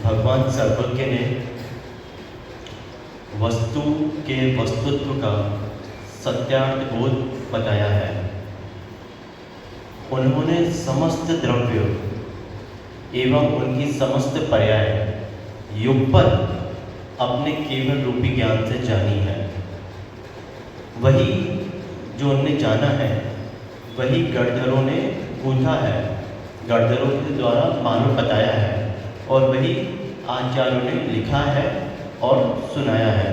भगवान सर्वज्ञ ने वस्तु के वस्तुत्व का सत्यार्थ बोध बताया है। उन्होंने समस्त द्रव्य एवं उनकी समस्त पर्याय युगपत अपने केवल रूपी ज्ञान से जानी है। वही जो उनने जाना है वही गणधरों ने पूछा है, गणधरों के द्वारा मालूम बताया है, और वही आचार्यों ने लिखा है और सुनाया है।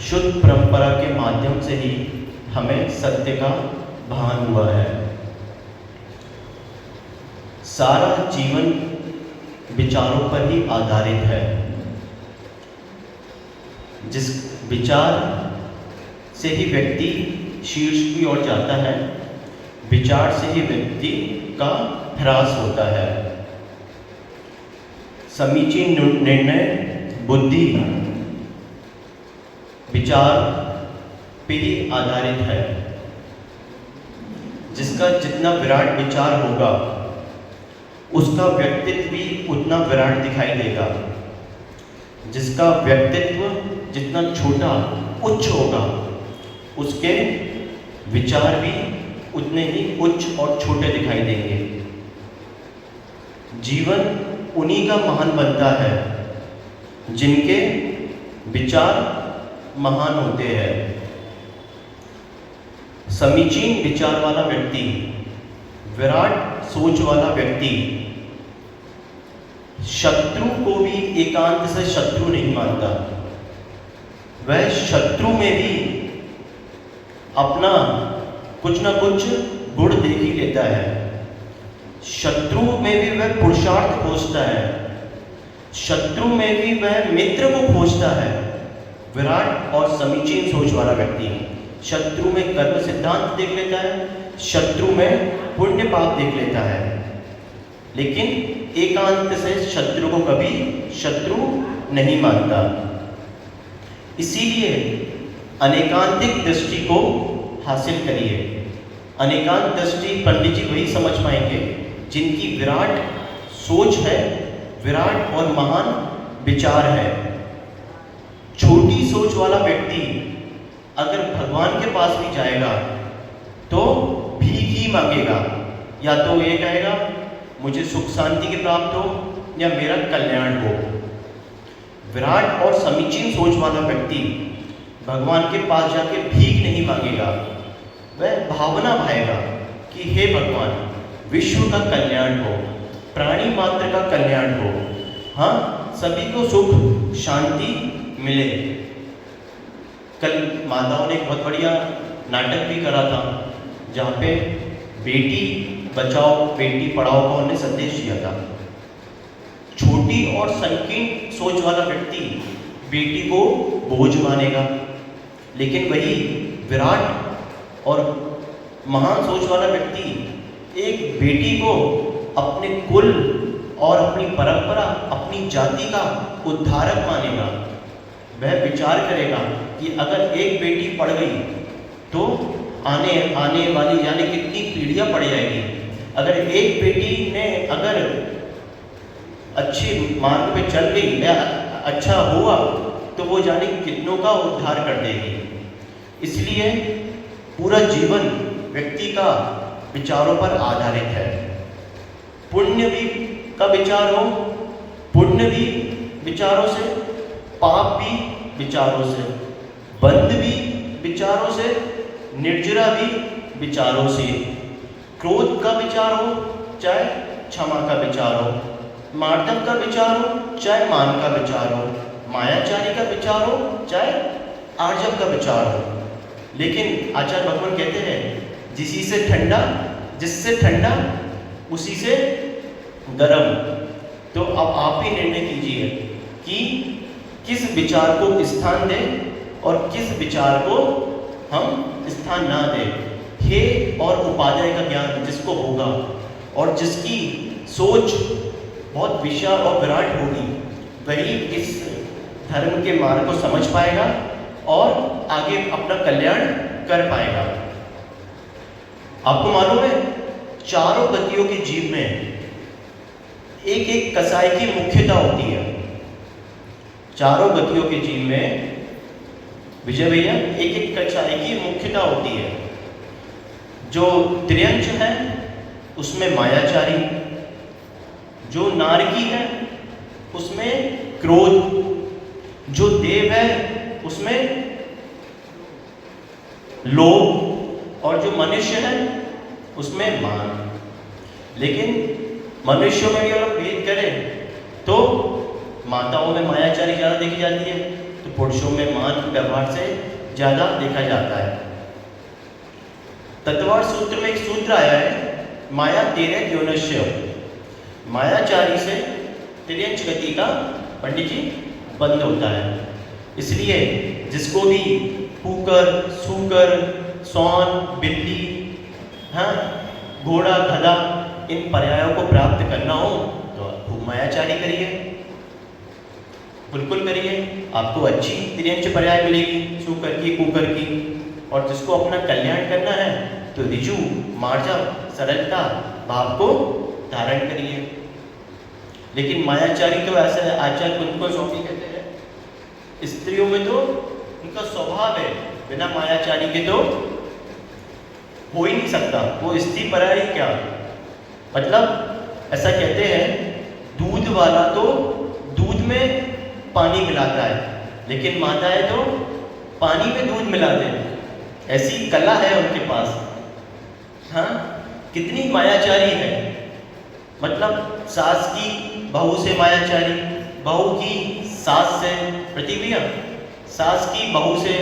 शुद्ध परंपरा के माध्यम से ही हमें सत्य का भान हुआ है। सारा जीवन विचारों पर ही आधारित है। जिस विचार से ही व्यक्ति शीर्ष की ओर जाता है, विचार से ही व्यक्ति का ह्रास होता है। समीचीन निर्णय बुद्धि विचार पे ही आधारित है। जिसका जितना विराट विचार होगा उसका व्यक्तित्व भी उतना विराट दिखाई देगा। जिसका व्यक्तित्व जितना छोटा उच्च होगा उसके विचार भी उतने ही उच्च और छोटे दिखाई देंगे। जीवन उन्हीं का महान बनता है जिनके विचार महान होते हैं। समीचीन विचार वाला व्यक्ति, विराट सोच वाला व्यक्ति शत्रु को भी एकांत से शत्रु नहीं मानता। वह शत्रु में भी अपना कुछ ना कुछ गुण देख ही लेता है। शत्रु में भी वह पुरुषार्थ खोजता है, शत्रु में भी वह मित्र को खोजता है। विराट और समीचीन सोच वाला व्यक्ति शत्रु में कर्म सिद्धांत देख लेता है, शत्रु में पुण्य पाप देख लेता है, लेकिन एकांत से शत्रु को कभी शत्रु नहीं मानता। इसीलिए अनेकांतिक दृष्टि को हासिल करिए। अनेकांत दृष्टि पंडित जी वही समझ पाएंगे जिनकी विराट सोच है, विराट और महान विचार है। छोटी सोच वाला व्यक्ति अगर भगवान के पास भी जाएगा तो भीख ही मांगेगा। या तो ये कहेगा मुझे सुख शांति की प्राप्त हो या मेरा कल्याण हो। विराट और समीचीन सोच वाला व्यक्ति भगवान के पास जाके भीख नहीं मांगेगा। वह भावना भाएगा कि हे भगवान, विश्व का कल्याण हो, प्राणी मात्र का कल्याण हो, हाँ सभी को सुख शांति मिले। कल माताओं ने एक बहुत बढ़िया नाटक भी करा था जहाँ पे बेटी बचाओ बेटी पढ़ाओ का उन्होंने संदेश दिया था। छोटी और संकीर्ण सोच वाला व्यक्ति बेटी को बोझ मानेगा, लेकिन वही विराट और महान सोच वाला व्यक्ति एक बेटी को अपने कुल और अपनी परंपरा, अपनी जाति का उद्धारक मानेगा। वह विचार करेगा कि अगर एक बेटी पढ़ गई तो आने वाली जाने कितनी पीढ़ियां पड़ जाएगी। अगर एक बेटी ने अगर अच्छे मार्ग पे चल गई या अच्छा हुआ तो वो जाने कितनों का उद्धार कर देगी। इसलिए पूरा जीवन व्यक्ति का विचारों पर आधारित है। पुण्य भी का विचार हो, पुण्य भी विचारों से, पाप भी विचारों से, बंध भी विचारों से, निर्जरा भी विचारों से, क्रोध का विचार हो चाहे क्षमा का विचार हो, मार्दव का विचार हो चाहे मान का विचार हो, मायाचारी का विचार हो चाहे आर्जव का विचार हो। लेकिन आचार्य भगवान कहते हैं जिससे ठंडा उसी से गरम। तो अब आप ही निर्णय कीजिए कि किस विचार को स्थान दें और किस विचार को हम स्थान ना दें। हे और उपाध्याय का ज्ञान जिसको होगा और जिसकी सोच बहुत विशाल और विराट होगी, वही इस धर्म के मार्ग को समझ पाएगा और आगे अपना कल्याण कर पाएगा। आपको मालूम है चारों गतियों के जीव में एक एक कसाई की मुख्यता होती है। चारों गतियों के जीव में विजय भैया एक एक कसाई की मुख्यता होती है। जो त्रियंच है उसमें मायाचारी, जो नारकी है उसमें क्रोध, जो देव है उसमें लोभ, और जो मनुष्य है उसमें मान। लेकिन मनुष्यों में भी अगर भेद करें तो माताओं में मायाचारी ज़्यादा देखी जाती है, तो पुरुषों में मान व्यवहार से ज़्यादा देखा जाता है। तत्वार्थ सूत्र में एक सूत्र आया है, माया तेरे द्योनश्य, मायाचारी से तिर्यंच गति का पंडित जी बंद होता है। इसलिए जिसको भी कुकर, सूकर, सौन, बिल्ली, हाँ, घोड़ा, गधा, इन पर्यायों को प्राप्त करना हो तो खूब मायाचारी करिए, बिल्कुल करिए, आपको अच्छी तिर्यंच पर्याय मिलेगी, सूकर की, कुकर की। और जिसको अपना कल्याण करना है तो ऋजु, मार्जव, सरलता भाव को धारण करिए। लेकिन मायाचारी तो ऐसा है, आचार्य उनको स्वामी कहते हैं, स्त्रियों में तो उनका स्वभाव है, बिना मायाचारी के तो हो ही नहीं सकता। वो स्त्री पराई क्या, मतलब ऐसा कहते हैं, दूध वाला तो दूध में पानी मिलाता है, लेकिन माताएं तो पानी में दूध मिलाते हैं। ऐसी कला है उनके पास। हाँ, कितनी मायाचारी है, मतलब सास की बहू से मायाचारी, बहू की सास से, प्रतिभा, सास की बहू से,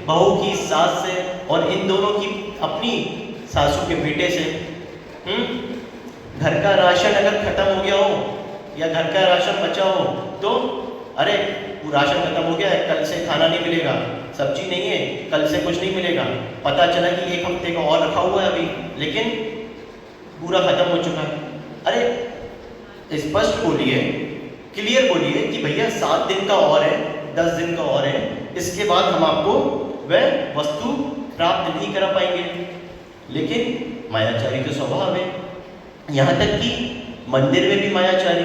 बहू की सास से, और इन दोनों की अपनी सासू के बेटे से। घर का राशन अगर खत्म हो गया हो या घर का राशन बचा हो तो अरे वो राशन खत्म हो गया है, कल से खाना नहीं मिलेगा, सब्जी नहीं है, कल से कुछ नहीं मिलेगा। पता चला कि 1 हफ्ते का और रखा हुआ है अभी, लेकिन पूरा खत्म हो चुका है। अरे स्पष्ट बोलिए, क्लियर बोलिए कि भैया 7 दिन का और है, 10 दिन का और है, इसके बाद हम आपको वह वस्तु प्राप्त नहीं करा पाएंगे। लेकिन मायाचारी तो स्वभाव है। यहाँ तक कि मंदिर में भी मायाचारी।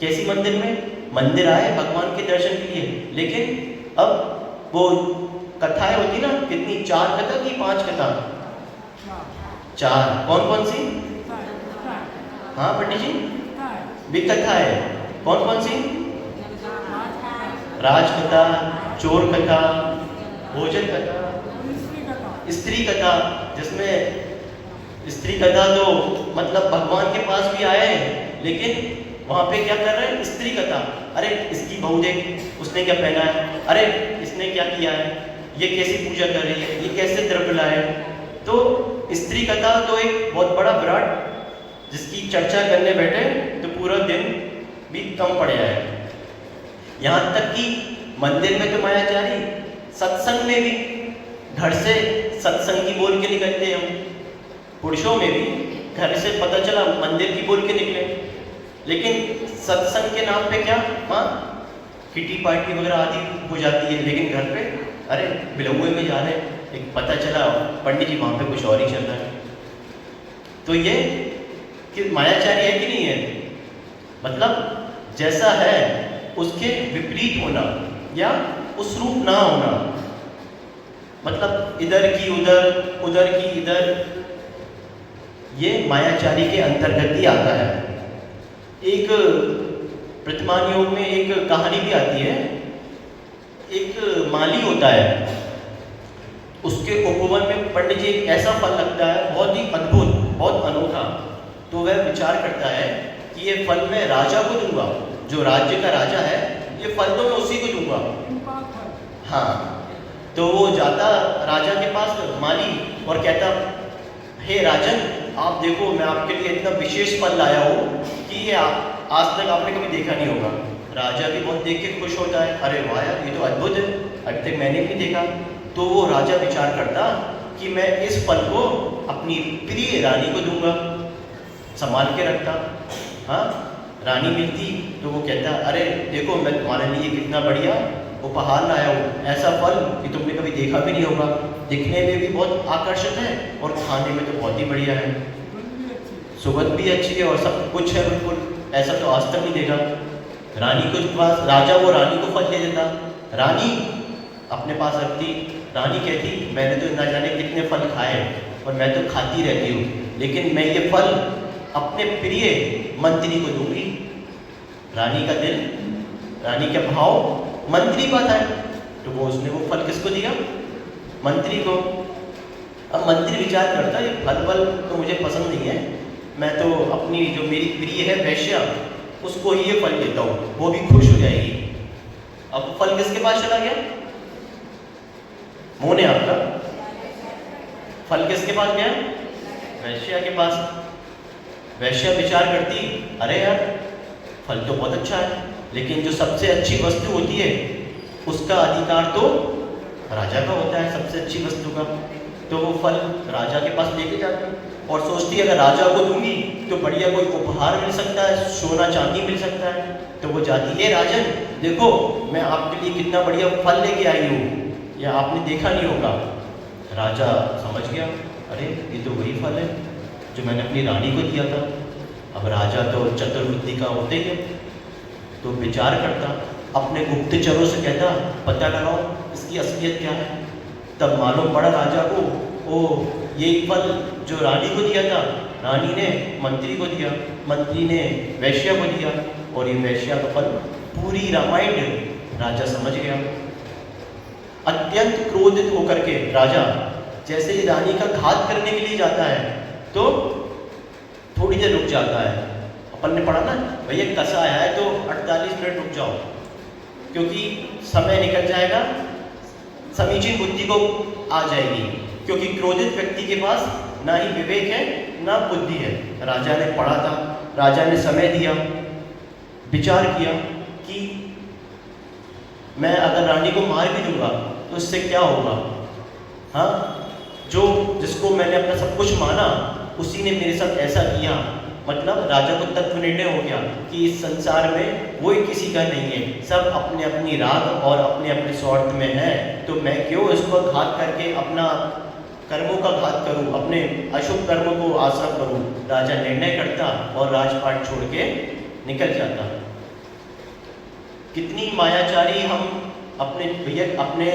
कैसी मंदिर में? मंदिर आए भगवान के दर्शन के लिए, लेकिन अब वो कथाएं होती ना, कितनी, 4 कथा की 5 कथा? 4। कौन कौन सी? हाँ पंडित जी, भी कथा है। कौन कौन सी? राजकथा, चोर कथा, भोजन कथा, स्त्री कथा। जिसमें स्त्री कथा तो मतलब भगवान के पास भी आए हैं, लेकिन वहाँ पे क्या कर रहे हैं? स्त्री कथा। अरे इसकी बहू देख, उसने क्या पहना है, अरे इसने क्या किया है, ये कैसी पूजा कर रही है, ये कैसे द्रव्य लाए। तो स्त्री कथा तो एक बहुत बड़ा विराट, जिसकी चर्चा करने बैठे तो पूरा दिन भी कम पड़ जाए। यहाँ तक कि मंदिर में तो मायाचारी, सत्संग में भी, घर से सत्संग की बोल के निकलते हैं हम, पुरुषों में भी घर से पता चला मंदिर की बोल के निकले, लेकिन सत्संग के नाम पे क्या, हाँ, किटी पार्टी वगैरह आदि हो जाती है। लेकिन घर पे अरे बिलौए में जा रहे हैं, एक पता चला पंडित जी वहाँ पे कुछ और ही चल रहा है। तो ये कि मायाचारी है कि नहीं है? मतलब जैसा है उसके विपरीत होना या उस रूप ना होना, मतलब इधर की उधर, उधर की इधर, ये मायाचारी के अंतर्गत ही आता है। एक प्रतिमान योग में एक कहानी भी आती है। एक माली होता है, उसके उपवन में पंडित जी एक ऐसा फल लगता है, बहुत ही अद्भुत, बहुत अनोखा। तो वह विचार करता है कि ये फल मैं राजा को दूंगा, जो राज्य का राजा है, ये फल तो मैं उसी को दूंगा। हाँ, तो वो जाता राजा के पास माली और कहता, हे राजन, आप देखो मैं आपके लिए इतना विशेष फल लाया हूँ कि ये आज तक आपने कभी देखा नहीं होगा। राजा भी बहुत देख के खुश होता है, अरे वाह यार, ये तो अद्भुत है, अब तक मैंने भी देखा। तो वो राजा विचार करता कि मैं इस फल को अपनी प्रिय रानी को दूंगा, संभाल के रखता। हाँ, रानी मिलती तो वो कहता, अरे देखो मैं तुम्हारे लिए कितना बढ़िया उपहार लाया हूँ, ऐसा फल कि तुमने कभी देखा भी नहीं होगा, दिखने में भी बहुत आकर्षक है और खाने में तो बहुत ही बढ़िया है, सुगंध भी अच्छी है और सब कुछ है बिल्कुल। ऐसा तो आज तक नहीं देखा। रानी के पास राजा वो रानी को फल दे देता, रानी अपने पास रखती, रानी कहती मैंने तो ना जाने कितने फल खाए और मैं तो खाती रहती हूँ, लेकिन मैं ये फल अपने प्रिय मंत्री को दूंगी। रानी का दिल, रानी का भाव मंत्री पाता है, तो वो उसने वो फल किसको दिया? मंत्री को। अब मंत्री विचार करता ये फल फल तो मुझे पसंद नहीं है, मैं तो अपनी जो मेरी प्रिय है वैश्या उसको ही ये फल देता हूँ, वो भी खुश हो जाएगी। अब फल किसके पास चला गया? मुंह ने आपका फल किसके पास गया? वैश्या के पास। वैश्या विचार करती अरे यार फल तो बहुत अच्छा है, लेकिन जो सबसे अच्छी वस्तु होती है उसका अधिकार तो राजा का होता है, सबसे अच्छी वस्तु का। तो वो फल राजा के पास लेके जाती और सोचती अगर राजा को दूंगी तो बढ़िया कोई उपहार मिल सकता है, सोना चांदी मिल सकता है। तो वो जाती है राजन देखो मैं आपके लिए कितना बढ़िया फल लेके आई हूँ, या आपने देखा नहीं होगा। राजा समझ गया अरे ये तो वही फल है जो मैंने अपनी रानी को दिया था। अब राजा तो चतुर्बुद्धि का होते ही है, तो विचार करता, अपने गुप्तचरों से कहता पता लगाओ इसकी असलियत क्या है। तब मालूम पड़ा राजा को ओ ये फल जो रानी को दिया था, रानी ने मंत्री को दिया, मंत्री ने वैश्या को दिया, और ये वैश्या का फल पूरी रामायण राजा समझ गया। अत्यंत क्रोधित होकर के राजा जैसे ही रानी का घात करने के लिए जाता है तो थोड़ी देर रुक जाता है। अपन ने पढ़ा ना भैया कसा आया है तो 48 मिनट रुक जाओ, क्योंकि समय निकल जाएगा, समीचीन बुद्धि को आ जाएगी, क्योंकि क्रोधित व्यक्ति के पास ना ही विवेक है ना बुद्धि है। राजा ने पढ़ा था, राजा ने समय दिया, विचार किया कि मैं अगर रानी को मार भी दूंगा तो इससे क्या होगा। हाँ, जो जिसको मैंने अपना सब कुछ माना उसी ने मेरे साथ ऐसा किया। मतलब राजा को तत्व निर्णय हो गया कि इस संसार में कोई किसी का नहीं है, सब अपने अपनी राग और अपने अपने स्वार्थ में है, तो मैं क्यों इसको घात करके अपना कर्मों का घात करूं, अपने अशुभ कर्मों को आश्रम करूं। राजा निर्णय करता और राजपाट छोड़ के निकल जाता। कितनी मायाचारी हम अपने भैया अपने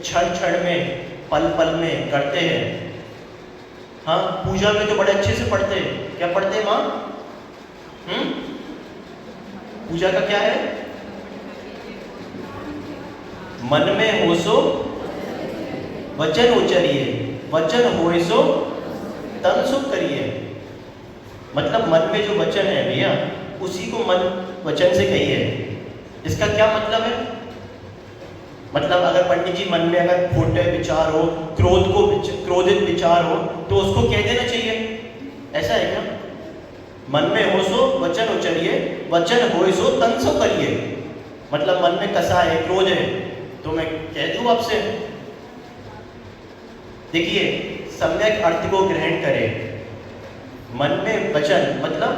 क्षण क्षण में पल पल में करते हैं। हाँ, पूजा में तो बड़े अच्छे से पढ़ते हैं। क्या पढ़ते हैं माँ? पूजा का क्या है? मन में हो सो वचन उचरिए, वचन होए सो तन सुख करिए। मतलब मन में जो वचन है भैया उसी को मन वचन से कहिए। इसका क्या मतलब है? मतलब अगर पंडित जी मन में अगर खोटे विचार हो, क्रोधित विचार हो तो उसको कह देना चाहिए, ऐसा है क्या? मन में हो सो वचन उचरिए, वचन होए सो तन सो करिए। मतलब मन में कसा है, क्रोध है, तो मैं कह दूं आपसे। देखिए सम्यक अर्थ को ग्रहण करें। मन में वचन मतलब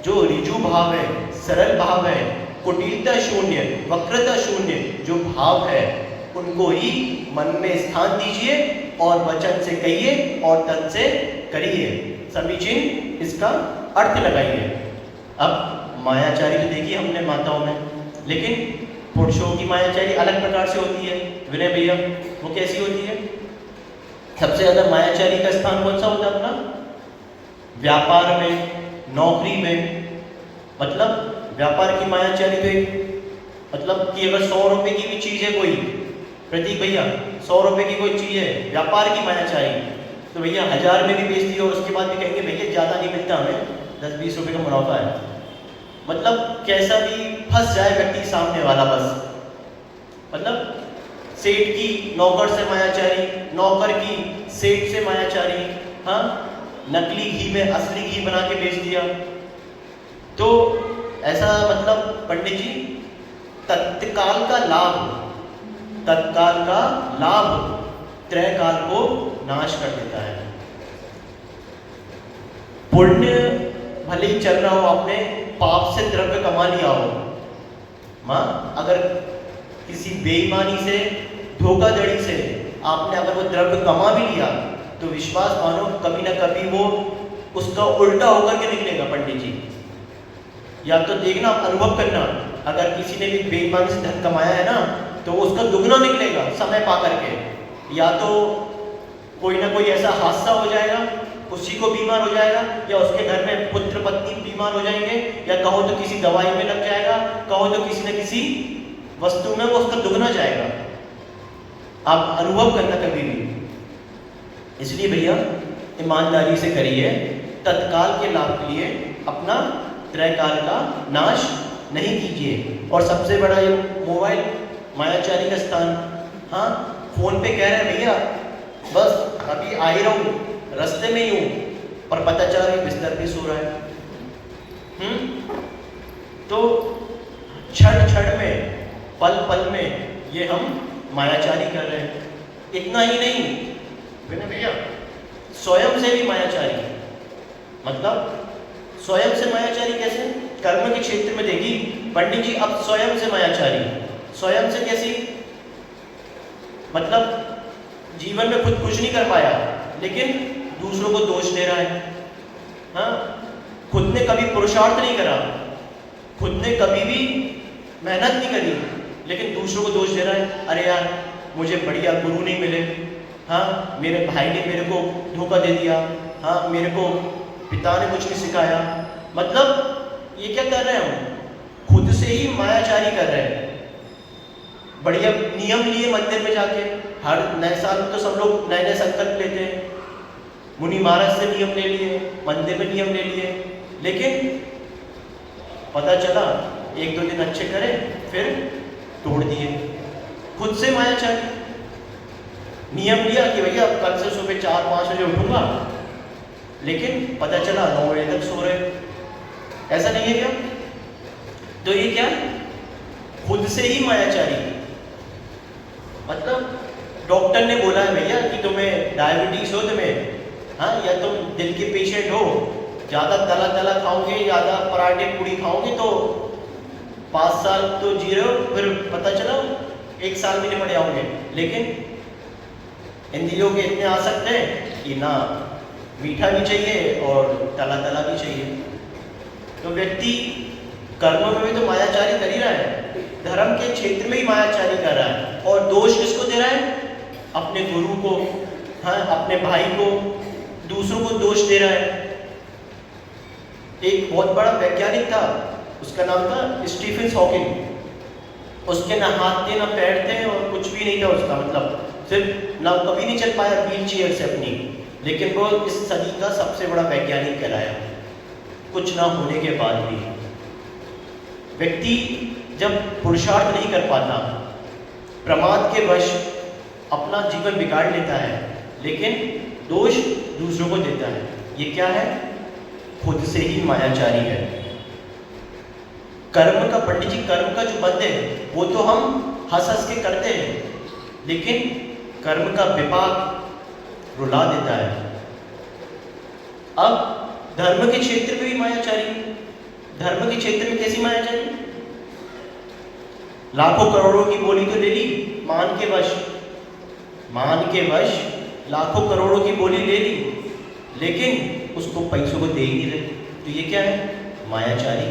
जो ऋजु भाव है, सरल भाव है, कुटिलता शून्य, वक्रता शून्य जो भाव है उनको ही मन में स्थान दीजिए और वचन से कहिए और तन से करिए। समीचीन इसका अर्थ लगाइए। अब मायाचारी तो देखिए हमने माताओं में, लेकिन पुरुषों की मायाचारी अलग प्रकार से होती है। विनय भैया वो कैसी होती है? सबसे ज्यादा मायाचारी का स्थान कौन सा होता है अपना? व्यापार में, नौकरी में। मतलब व्यापार की मायाचारी तो एक मतलब कि अगर 100 रुपए की भी चीज़ है कोई, प्रतीक भैया 100 रुपए की कोई चीज़ है, व्यापार की मायाचारी, तो भैया 1000 में भी बेच दी और उसके बाद भी कहेंगे भैया ज़्यादा नहीं मिलता, हमें 10-20 रुपए का मुनाफा है। मतलब कैसा भी फंस जाए व्यक्ति सामने वाला बस। मतलब सेठ की नौकर से मायाचारी, नौकर की सेठ से मायाचारी। हाँ, नकली घी में असली घी बना के बेच दिया। तो ऐसा मतलब पंडित जी तत्काल का लाभ त्रैकाल को नाश कर देता है। पुण्य भले ही चल रहा हो, आपने पाप से द्रव्य कमा लिया हो, मां अगर किसी बेईमानी से, धोखाधड़ी से आपने अगर वो द्रव्य कमा भी लिया तो विश्वास मानो कभी ना कभी वो उसका उल्टा होकर के निकलेगा पंडित जी। या तो देखना, अनुभव करना, अगर किसी ने भी बेईमानी से धन कमाया है ना तो उसका दुगना निकलेगा समय पा करके। या तो कोई ना कोई ऐसा हादसा हो जाएगा, उसी को बीमार हो जाएगा, या उसके घर में पुत्र पत्नी बीमार हो जाएंगे, या कहो तो किसी दवाई में लग जाएगा, कहो तो किसी न किसी वस्तु में वो उसका दुगना जाएगा। आप अनुभव करना कभी भी। इसलिए भैया ईमानदारी से करिए, तत्काल के लाभ के लिए अपना त्रैकाल का नाश नहीं कीजिए। और सबसे बड़ा ये मोबाइल मायाचारी का स्थान। हाँ, फोन पे कह रहे हैं भैया बस अभी आ ही रहा हूँ, रास्ते में ही हूँ, पर पता चला कि बिस्तर पे सो रहा है। तो क्षण क्षण में, पल पल में ये हम मायाचारी कर रहे हैं। इतना ही नहीं भैया, स्वयं से भी मायाचारी। मतलब स्वयं से मायाचारी कैसे? कर्म के क्षेत्र में देखी पंडित जी, अब स्वयं से मायाचारी। स्वयं से कैसी? मतलब जीवन में खुद कुछ नहीं कर पाया लेकिन दूसरों को दोष दे रहा है। हाँ, खुद ने कभी पुरुषार्थ नहीं करा, खुद ने कभी भी मेहनत नहीं करी, लेकिन दूसरों को दोष दे रहा है। अरे यार मुझे बढ़िया गुरु नहीं मिले, हाँ मेरे भाई ने मेरे को धोखा दे दिया, हाँ मेरे को पिता ने कुछ नहीं सिखाया। मतलब ये क्या कर रहे हैं हम? खुद से ही मायाचारी कर रहे हैं। बढ़िया नियम लिए मंदिर में जाके, हर नए साल में तो सब लोग नए नए संकल्प लेते हैं। मुनि महाराज से नियम ले लिए, मंदिर में नियम ले लिए, लेकिन पता चला एक दो दिन अच्छे करे फिर तोड़ दिए। खुद से मायाचारी। नियम लिया कि भैया कल से सुबह 4-5 बजे उठूंगा, लेकिन पता चला 9 बजे तक सो रहे। ऐसा नहीं है क्या? तो ये क्या? खुद से ही मायाचारी। मतलब डॉक्टर ने बोला है भैया कि तुम्हें डायबिटीज हो तुम्हें, हाँ, या तुम दिल के पेशेंट हो, ज़्यादा तला तला खाओगे, ज़्यादा पराठे पूड़ी खाओगे तो 5 साल तो जी रहे हो, फिर पता चला 1 साल में निपट जाओगे। लेकिन इंद्रियों के इतने आ सकते हैं कि ना मीठा भी चाहिए और तला तला भी चाहिए। तो व्यक्ति कर्म में भी तो मायाचारी कर ही रहा है, धर्म के क्षेत्र में ही मायाचारी कर रहा है। और दोष किसको दे रहा है? अपने गुरु को, हाँ, अपने भाई को, दूसरों को दोष दे रहा है। एक बहुत बड़ा वैज्ञानिक था, उसका नाम था स्टीफन हॉकिंग। उसके ना हाथ थे ना पैर थे और कुछ भी नहीं था उसका, मतलब सिर्फ ना कभी नहीं चल पाया व्हील चेयर से अपनी, लेकिन वो इस सदी का सबसे बड़ा वैज्ञानिक कहलाया, कुछ ना होने के बाद भी। व्यक्ति जब पुरुषार्थ नहीं कर पाता, प्रमाद के वश अपना जीवन बिगाड़ लेता है, लेकिन दोष दूसरों को देता है। ये क्या है? खुद से ही मायाचारी है। कर्म का, पंडित जी कर्म का जो बंध है वो तो हम हंस हंस के करते हैं, लेकिन कर्म का विपाक रुला देता है। अब धर्म के क्षेत्र में भी मायाचारी। धर्म के क्षेत्र में कैसी मायाचारी? लाखों करोड़ों की बोली तो ले ली, मान के वश लाखों करोड़ों की बोली ले ली, लेकिन उसको पैसों को दे ही नहीं रहे। तो ये क्या है? मायाचारी।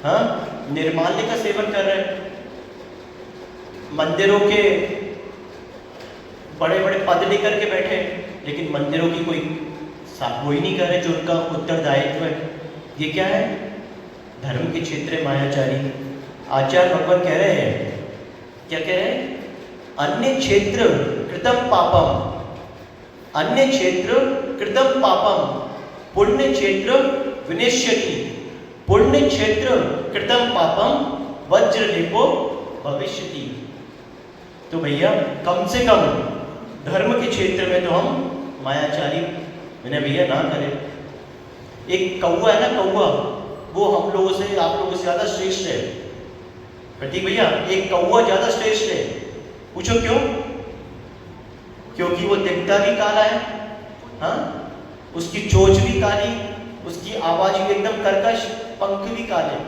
हाँ, निर्माल्य का सेवन कर रहे हैं, मंदिरों के बड़े बड़े पद लेकर के बैठे, लेकिन मंदिरों की कोई वही नहीं कर रहे जो उनका उत्तरदायित्व है। ये क्या है? धर्म के क्षेत्र मायाचारी। आचार्य भगवान कह रहे हैं, क्या कह रहे हैं? अन्य क्षेत्र कृतम पापम, अन्य क्षेत्र कृतम पापम पुण्य क्षेत्र विनश्यति, पुण्य क्षेत्र कृतम पापम वज्रलेपो भविष्यति। तो भैया कम से कम धर्म के क्षेत्र में तो हम मायाचारी मैंने भैया ना करें। एक कौवा है ना, कौवा, वो हम लोगों से, आप लोगों से ज़्यादा श्रेष्ठ है। प्रतीक भैया, एक कौवा ज़्यादा श्रेष्ठ है। पूछो क्यों? क्योंकि वो दिखता भी काला है, हाँ, उसकी चोंच भी काली, उसकी आवाज़ भी एकदम कर्कश, पंख भी काले,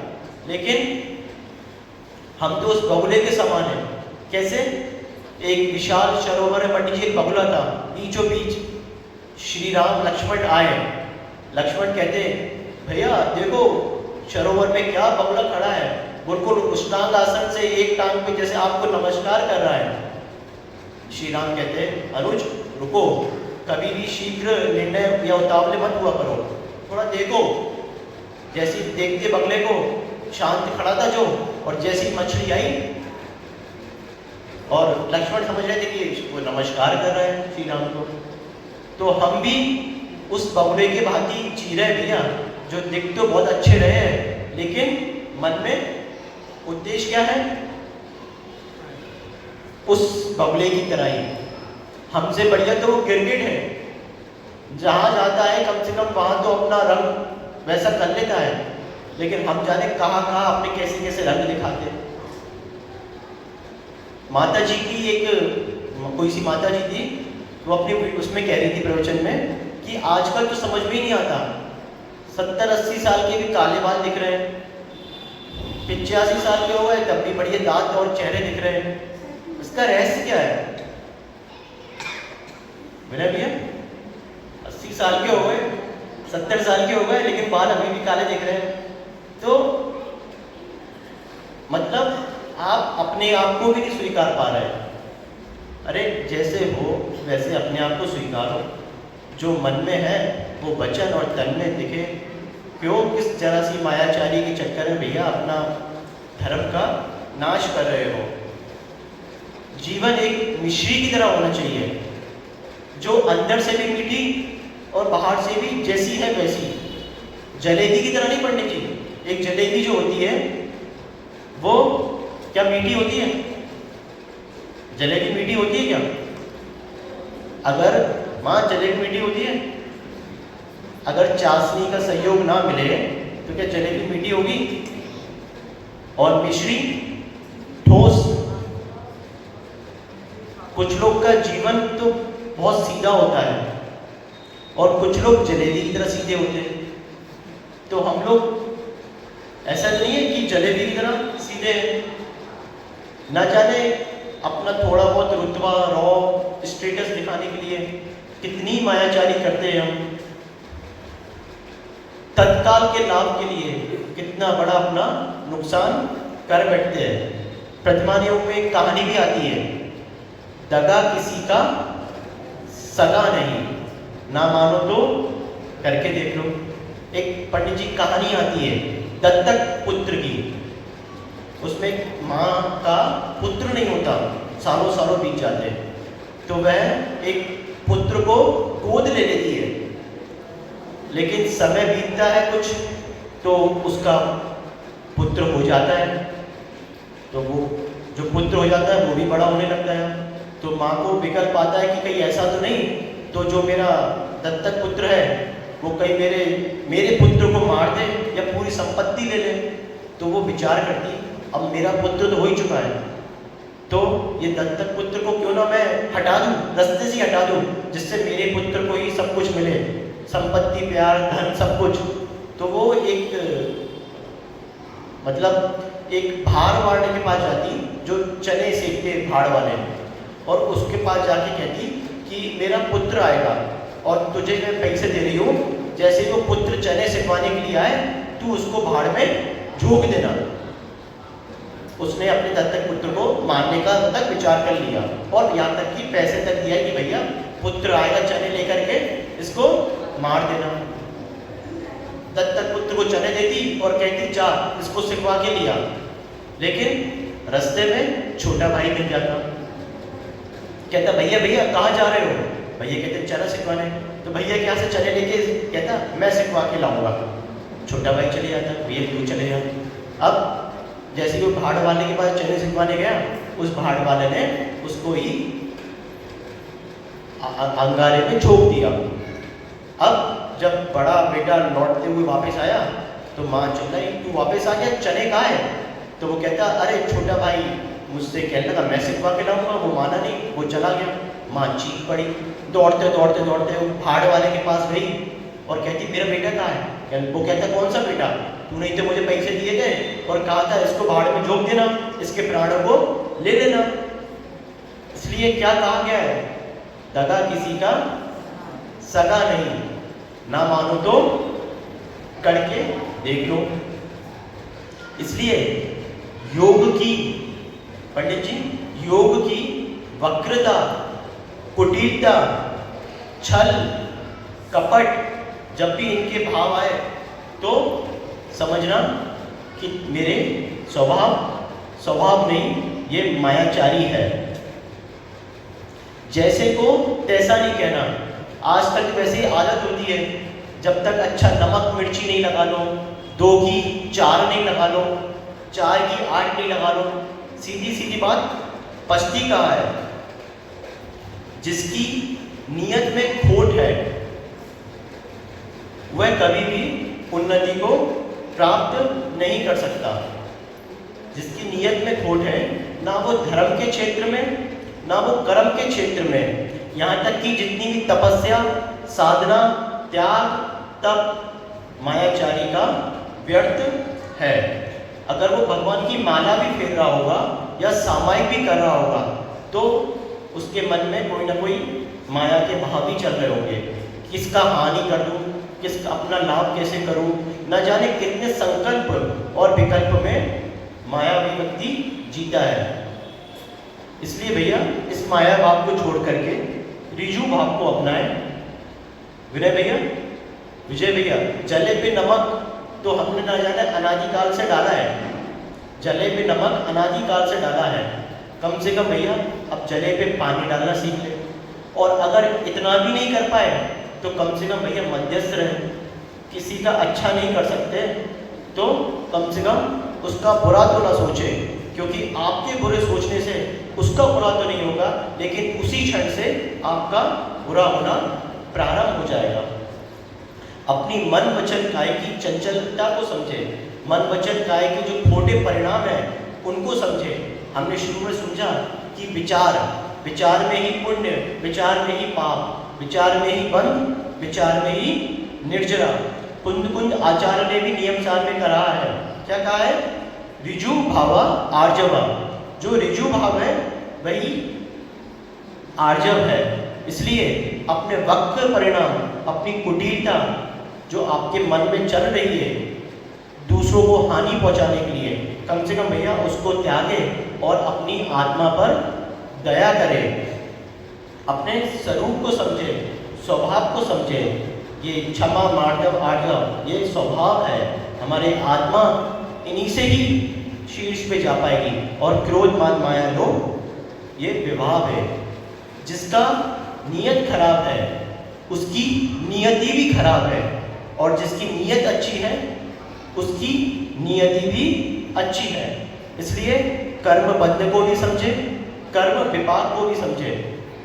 लेकिन हम तो उस बगुले के समान हैं। कैसे? एक विशाल सरोवर में पंडित जी एक बगुला था, बीचों बीच श्री राम लक्ष्मण आए। लक्ष्मण कहते भैया देखो सरोवर में क्या बगुला खड़ा है, बिल्कुल उष्टांग आसन से एक टांग पे जैसे आपको नमस्कार कर रहा है। श्री राम कहते हैं अनुज रुको, कभी भी शीघ्र निर्णय या उतावले मत हुआ करो, थोड़ा देखो। जैसे देखते बगले को शांत खड़ा था जो, और जैसी मछली आई और लक्ष्मण समझ रहे थे कि वो नमस्कार कर रहे हैं श्री राम को, तो हम भी उस बगुले के भांति जी रहे भैया, जो दिख तो बहुत अच्छे रहे हैं लेकिन मन में उद्देश्य क्या है, उस बगुले की तरह ही। हमसे बढ़िया तो वो गिरगिट है, जहां जाता है कम से कम वहां तो अपना रंग वैसा कर लेता है, लेकिन हम जाने कहां कहां अपने कैसे कैसे रंग दिखाते। माता जी की एक कोई सी माता जी थी, वो अपनी उसमें कह रही थी प्रवचन में कि आजकल तो समझ में ही नहीं आता, 70-80 साल के भी काले बाल दिख रहे हैं, 85 साल के हो गए तब भी बढ़िया दांत और चेहरे दिख रहे हैं। इसका रहस्य क्या है मेरा भैया? 80 साल के हो गए, 70 साल के हो गए, लेकिन बाल अभी भी काले दिख रहे हैं। तो मतलब आप अपने आप को भी नहीं स्वीकार पा रहे। अरे जैसे हो वैसे अपने आप को स्वीकारो, जो मन में है वो वचन और तन में दिखे। क्यों किस जरा सी मायाचारी के चक्कर में भैया अपना धर्म का नाश कर रहे हो? जीवन एक मिश्री की तरह होना चाहिए, जो अंदर से भी मीठी और बाहर से भी जैसी है वैसी। जलेबी की तरह नहीं पड़नी चाहिए। एक जलेबी जो होती है वो क्या मीठी होती है? जलेबी मीठी होती है क्या? अगर माँ जलेबी मीठी होती है? अगर चाशनी का सहयोग ना मिले तो क्या जलेबी मीठी होगी? और मिश्री ठोस। कुछ लोग का जीवन तो बहुत सीधा होता है और कुछ लोग जलेबी की तरह सीधे होते हैं। तो हम लोग ऐसा नहीं है कि जलेबी की तरह सीधे हैं। ना जाने अपना थोड़ा बहुत रुतबा रौ स्टेटस दिखाने के लिए कितनी मायाचारी करते हैं हम, तत्काल के लाभ के लिए कितना बड़ा अपना नुकसान कर बैठते हैं। प्रतिमान योग में एक कहानी भी आती है, दगा किसी का सगा नहीं, ना मानो तो करके देख लो। एक पंडित जी कहानी आती है दत्तक पुत्र की, उसमें माँ का पुत्र नहीं होता, सालों सालों बीत जाते हैं, तो वह एक पुत्र को गोद ले लेती है। लेकिन समय बीतता है कुछ तो उसका पुत्र हो जाता है, तो वो जो पुत्र हो जाता है वो भी बड़ा होने लगता है। तो माँ को विकल्प आता है कि कहीं ऐसा तो नहीं तो जो मेरा दत्तक पुत्र है वो कहीं मेरे पुत्र को मार दे या पूरी संपत्ति ले ले। तो वो विचार करती अब मेरा पुत्र तो हो ही चुका है, तो ये दत्तक पुत्र को क्यों ना मैं हटा दूं, रास्ते से हटा दूं, जिससे मेरे पुत्र को ही सब कुछ मिले, संपत्ति प्यार धन सब कुछ। तो वो एक मतलब एक भाड़ वाले के पास जाती जो चने सेकते भाड़ वाले, और उसके पास जाके कहती कि मेरा पुत्र आएगा और तुझे मैं पैसे दे रही हूँ, जैसे ही वो पुत्र चने सिखवाने के लिए आए तू उसको भाड़ में झोंक देना। उसने अपने दत्तक पुत्र को मारने का तक विचार कर लिया और यहाँ तक कि पैसे तक दिया कि भैया पुत्र आएगा चने लेकर के, इसको मार देना। दत्तक पुत्र को चने देती और कहती जा इसको सिखवा के लिया। लेकिन रास्ते में छोटा भाई मिल जाता, कहता भैया भैया कहाँ जा रहे हो? भैया कहते चना सिखवाने। तो भैया क्या से चने लेके? कहता मैं सिखवा के लाऊंगा। छोटा भाई चले जाता, भैया क्यों चले जाओ। अब जैसे वो भाड़ वाले के पास चने सिखवाने गया, उस भाड़ वाले ने उसको ही अंगारे में झोंक दिया। अब जब बड़ा बेटा लौटते हुए वापस आया तो माँ चिल्लाई तू वापस आ गया, चने कहाँ है? तो वो कहता अरे छोटा भाई मुझसे कहने लगा मैं सिखवा के लाऊंगा, वो माना नहीं, वो चला गया। माँ चीख पड़ी, दौड़ते दौड़ते दौड़ते वो भाड़ वाले के पास गई और कहती मेरा बेटा कहाँ है? वो कहता कौन सा बेटा? तूने तो मुझे पैसे दिए थे और कहा था इसको भाड़ में झोंक देना, इसके प्राणों को ले लेना। इसलिए क्या कहा गया है, दगा किसी का सगा नहीं, ना मानो तो करके देख लो। इसलिए योग की, पंडित जी, योग की वक्रता, कुटिलता, छल, कपट जब भी इनके भाव आए तो समझना कि मेरे स्वभाव नहीं, ये मायाचारी है। जैसे को तैसा नहीं कहना। आज तक वैसे आदत होती है, जब तक अच्छा नमक मिर्ची नहीं लगा लो, 2 की 4 नहीं लगा लो, 4 की 8 नहीं लगा लो। सीधी सीधी बात, पछती कहाँ है? जिसकी नियत में खोट है वह कभी भी उन्नति को प्राप्त नहीं कर सकता। जिसकी नियत में खोट है, ना वो धर्म के क्षेत्र में, ना वो कर्म के क्षेत्र में, यहाँ तक कि जितनी भी तपस्या, साधना, त्याग, तप मायाचारी का व्यर्थ है। अगर वो भगवान की माला भी फेर रहा होगा या सामायिक भी कर रहा होगा तो उसके मन में कोई ना कोई माया के भाव भी चल रहे होंगे। किसका हानि कर दूं, किसका अपना लाभ कैसे करूं, न जाने कितने संकल्प और विकल्प में मायावी व्यक्ति जीता है। इसलिए भैया इस माया भाव को छोड़ करके ऋजु भाव को अपनाएं। विनय भैया, विजय भैया, जले पे नमक तो हमने ना जाने अनादिकाल से डाला है। जले पे नमक अनादिकाल से डाला है। कम से कम भैया अब जले पे पानी डालना सीख ले। और अगर इतना भी नहीं कर पाए तो कम से कम भैया मध्यस्थ रहे। किसी का अच्छा नहीं कर सकते तो कम से कम उसका बुरा तो ना सोचे, क्योंकि आपके बुरे सोचने से उसका बुरा तो नहीं होगा, लेकिन उसी क्षण से आपका बुरा होना प्रारंभ हो जाएगा। अपनी मन वचन काया की चंचलता को समझे, मन वचन काया के जो खोटे परिणाम हैं उनको समझे। हमने शुरू में समझा कि विचार में ही पुण्य, विचार में ही पाप, विचार में ही बंध, विचार में ही निर्जरा। कुंद आचार्य ने भी नियम सार में कहा है। क्या कहा है? ऋजु भावा आर्जवा। जो ऋजु भाव है वही आर्जव है। इसलिए अपने वक्र परिणाम, अपनी कुटिलता जो आपके मन में चल रही है दूसरों को हानि पहुंचाने के लिए, कम से कम भैया उसको त्यागे और अपनी आत्मा पर दया करे। अपने स्वरूप को समझे, स्वभाव को समझे। ये क्षमा, मार्दव, आर्जव ये स्वभाव है। हमारे आत्मा इन्हीं से ही शीर्ष पे जा पाएगी। और क्रोध, मान, माया, लोभ ये विभाव है। जिसका नियत खराब है उसकी नियति भी खराब है, और जिसकी नियत अच्छी है उसकी नियति भी अच्छी है। इसलिए कर्म बंध को भी समझे, कर्म विपाक को भी समझे।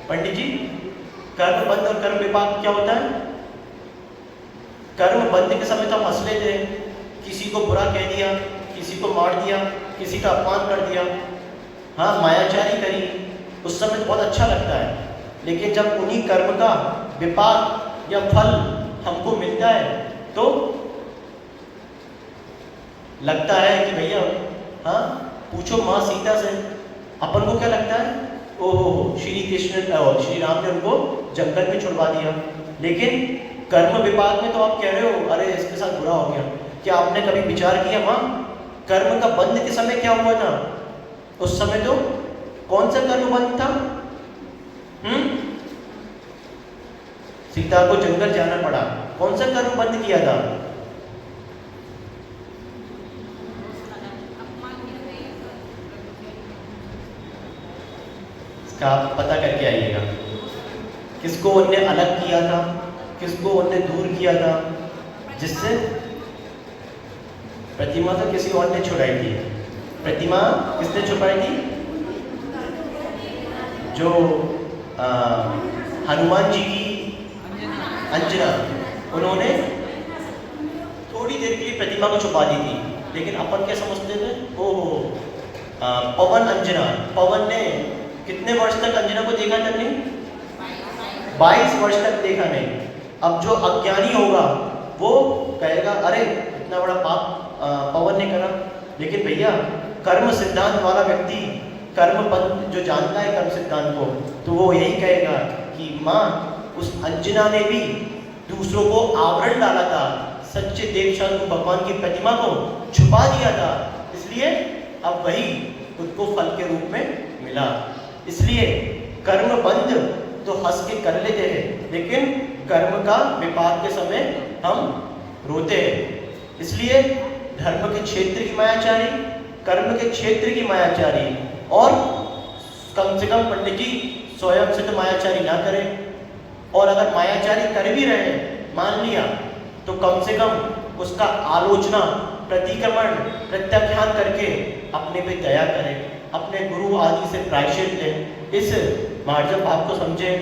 पंडित जी, कर्म बंध और कर्म विपाक क्या होता है? कर्म बंध के समय तो हम हंस लेते हैं, किसी को बुरा कह दिया, किसी को मार दिया, किसी का अपमान कर दिया, हाँ मायाचारी करी, उस समय तो बहुत अच्छा लगता है। लेकिन जब उन्हीं कर्म का विपाक या फल हमको मिलता है तो लगता है कि भैया, हाँ पूछो माँ सीता से, अपन को क्या लगता है? ओहो, श्री कृष्ण और श्री राम ने उनको जंगल में छुड़वा दिया। लेकिन कर्म विपाक में तो आप कह रहे हो अरे इसके साथ बुरा हो गया। क्या आपने कभी विचार किया माँ, कर्म का बंध के समय क्या हुआ था? उस समय तो कौन सा कर्म बंध था? सीता को जंगल जाना पड़ा, कौन सा कर्म बंद किया था? इसका आप पता करके आइएगा। किसको उनने अलग किया था, किसको उनने दूर किया था? जिससे प्रतिमा तो किसी और ने छुड़ाई थी। प्रतिमा किसने छुपाई थी? जो हनुमान जी की अंजना, उन्होंने थोड़ी देर के लिए प्रतिमा को छुपा दी थी। लेकिन अपन क्या समझते थे? ओहो, पवन अंजना, पवन ने कितने वर्ष तक अंजना को देखा था? नहीं, 22 वर्ष तक देखा नहीं। अब जो अज्ञानी होगा वो कहेगा अरे इतना बड़ा पाप पवन ने करा। लेकिन भैया कर्म सिद्धांत वाला व्यक्ति, कर्म पद जो जानता है कर्म सिद्धांत को, तो वो यही कहेगा कि माँ उस अंजना ने भी दूसरों को आवरण डाला था, सच्चे देव शंकर भगवान की प्रतिमा को छुपा दिया था, इसलिए अब वही खुद को फल के रूप में मिला। इसलिए कर्म बंद तो हंस के कर लेते हैं, लेकिन कर्म का विपाक के समय हम रोते हैं। इसलिए धर्म के क्षेत्र की मायाचारी, कर्म के क्षेत्र की मायाचारी, और कम से कम पंडित जी स्वयं से तो मायाचारी ना करें, और अगर मायाचारी कर भी रहे मान लिया तो कम से कम उसका आलोचना, प्रतिक्रमण, प्रत्याख्यान करके अपने पे दया करें, अपने गुरु आदि से प्रायश्चित लें, इस मार्जव भाव को समझें।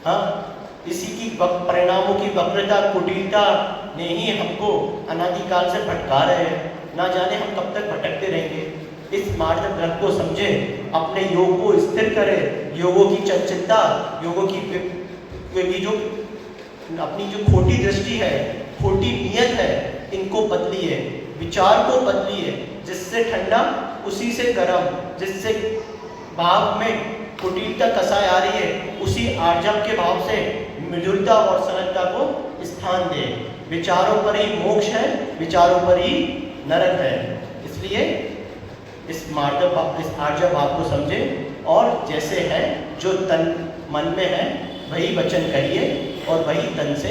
हाँ, इसी की परिणामों की वक्रता, कुटिलता ने ही हमको अनादिकाल से भटका रहे हैं, ना जाने हम कब तक भटकते रहेंगे। इस मार्जव ग्रंथ को समझें, अपने योग को स्थिर करें, योगों की चंचलता, योगों की जो अपनी जो खोटी दृष्टि है, खोटी नियत है, इनको बदलिए, विचार को बदलिए, जिससे ठंडा उसी से गर्म, जिससे भाव में कुटिलता कसाई आ रही है उसी आर्जव के भाव से मृदुलता और सरलता को स्थान दे। विचारों पर ही मोक्ष है, विचारों पर ही नरक है। इसलिए इस आर्जव भाव को समझे और जैसे है, जो तन मन में है वही वचन करिए और वही तन से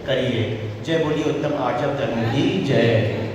करिए। जय बोलिए उत्तम आर्जव धर्म की जय।